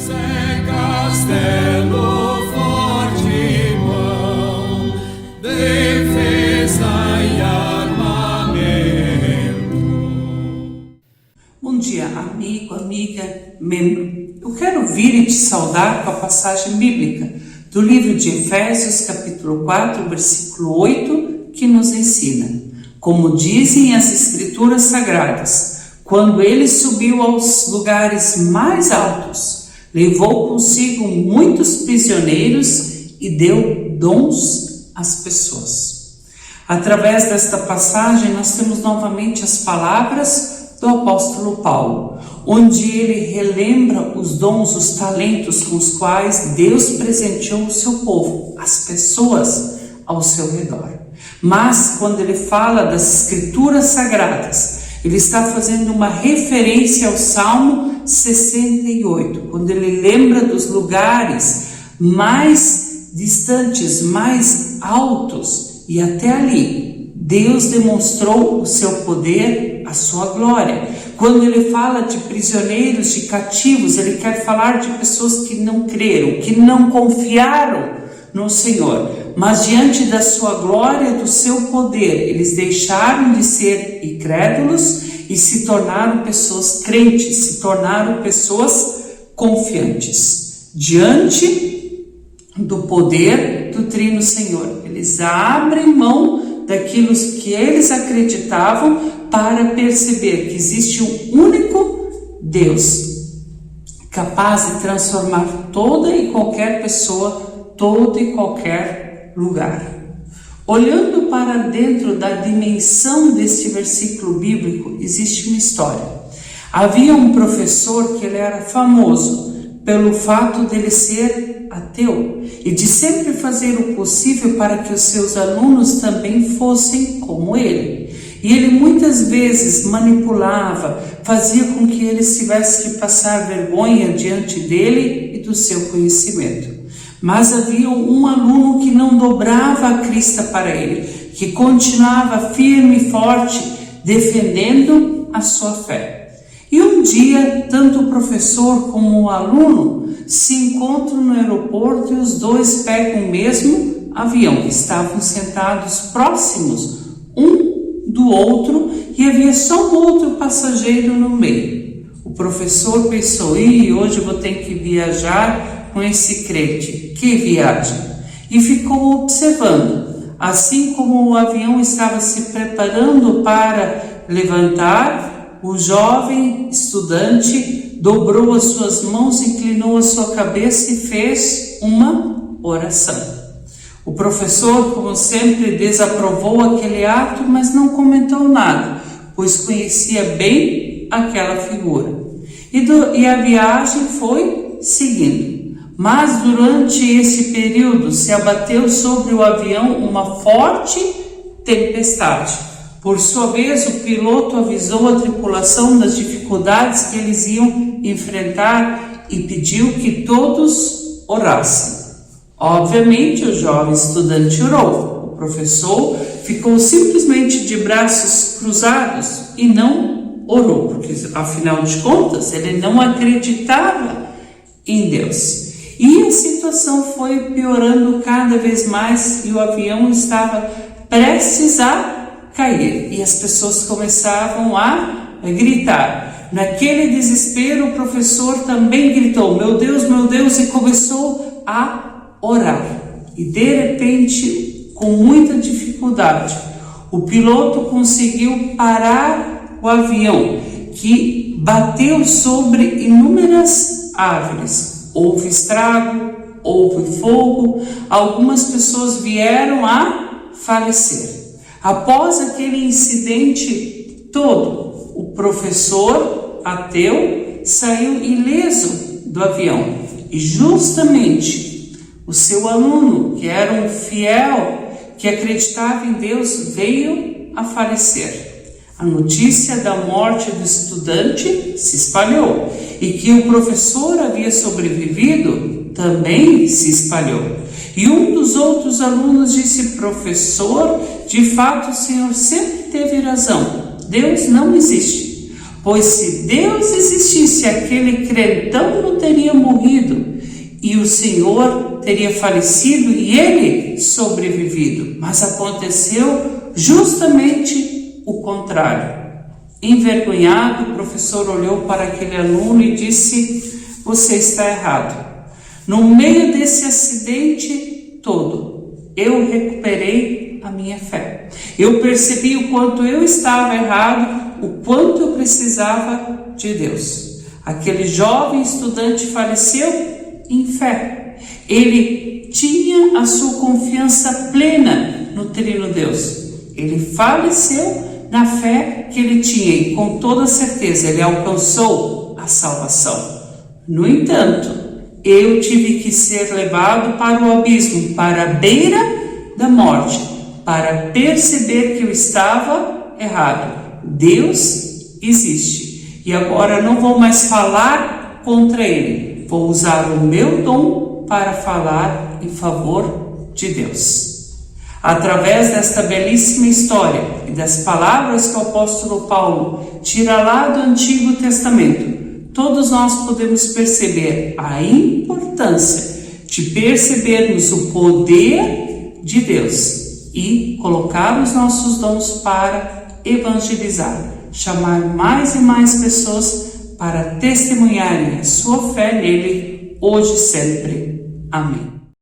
é castelo forte, irmão, defesa e armamento. Bom dia, amigo, amiga, membro. Eu quero vir e te saudar com a passagem bíblica do livro de Efésios, capítulo 4, versículo 8, que nos ensina: como dizem as Escrituras Sagradas, quando ele subiu aos lugares mais altos, levou consigo muitos prisioneiros e deu dons às pessoas. Através desta passagem, nós temos novamente as palavras do apóstolo Paulo, onde ele relembra os dons, os talentos com os quais Deus presenteou o seu povo, as pessoas ao seu redor. Mas quando ele fala das Escrituras Sagradas, ele está fazendo uma referência ao Salmo 68, quando ele lembra dos lugares mais distantes, mais altos, e até ali Deus demonstrou o seu poder, a sua glória. Quando ele fala de prisioneiros, de cativos, ele quer falar de pessoas que não creram, que não confiaram no Senhor, mas diante da sua glória, do seu poder, eles deixaram de ser incrédulos e se tornaram pessoas crentes, se tornaram pessoas confiantes diante do poder do Trino Senhor. Eles abrem mão daquilo que eles acreditavam para perceber que existe um único Deus capaz de transformar toda e qualquer pessoa, todo e qualquer lugar. Olhando para dentro da dimensão deste versículo bíblico, existe uma história. Havia um professor que ele era famoso pelo fato dele ser ateu e de sempre fazer o possível para que os seus alunos também fossem como ele. E ele muitas vezes manipulava, fazia com que eles tivessem que passar vergonha diante dele e do seu conhecimento. Mas havia um aluno que não dobrava a crista para ele, que continuava firme e forte, defendendo a sua fé. E um dia, tanto o professor como o aluno se encontram no aeroporto e os dois pegam o mesmo avião. Estavam sentados próximos um do outro e havia só um outro passageiro no meio. O professor pensou: hoje eu vou ter que viajar com esse crente, que viagem! E ficou observando. Assim como o avião estava se preparando para levantar, o jovem estudante dobrou as suas mãos, inclinou a sua cabeça e fez uma oração. O professor, como sempre, desaprovou aquele ato, mas não comentou nada, pois conhecia bem aquela figura. E a viagem foi seguindo. Mas durante esse período se abateu sobre o avião uma forte tempestade. Por sua vez, o piloto avisou a tripulação das dificuldades que eles iam enfrentar e pediu que todos orassem. Obviamente, o jovem estudante orou. O professor ficou simplesmente de braços cruzados e não orou, porque afinal de contas ele não acreditava em Deus. E a situação foi piorando cada vez mais e o avião estava prestes a cair. E as pessoas começavam a gritar. Naquele desespero, o professor também gritou: meu Deus, e começou a orar. E de repente, com muita dificuldade, o piloto conseguiu parar o avião, que bateu sobre inúmeras árvores. Houve estrago, houve fogo, algumas pessoas vieram a falecer. Após aquele incidente todo, o professor ateu saiu ileso do avião e justamente o seu aluno, que era um fiel, que acreditava em Deus, veio a falecer. A notícia da morte do estudante se espalhou e que o professor havia sobrevivido também se espalhou. E um dos outros alunos disse: professor, de fato o senhor sempre teve razão, Deus não existe. Pois se Deus existisse, aquele crentão não teria morrido e o Senhor teria falecido e ele sobrevivido. Mas aconteceu justamente o contrário. Envergonhado, o professor olhou para aquele aluno e disse: você está errado. No meio desse acidente todo, eu recuperei a minha fé. Eu percebi o quanto eu estava errado, o quanto eu precisava de Deus. Aquele jovem estudante faleceu em fé. Ele tinha a sua confiança plena no Trino Deus. Ele faleceu na fé que ele tinha e com toda certeza ele alcançou a salvação. No entanto, eu tive que ser levado para o abismo, para a beira da morte, para perceber que eu estava errado. Deus existe e agora não vou mais falar contra ele, vou usar o meu dom para falar em favor de Deus. Através desta belíssima história e das palavras que o apóstolo Paulo tira lá do Antigo Testamento, todos nós podemos perceber a importância de percebermos o poder de Deus e colocar os nossos dons para evangelizar, chamar mais e mais pessoas para testemunharem a sua fé nele, hoje e sempre. Amém.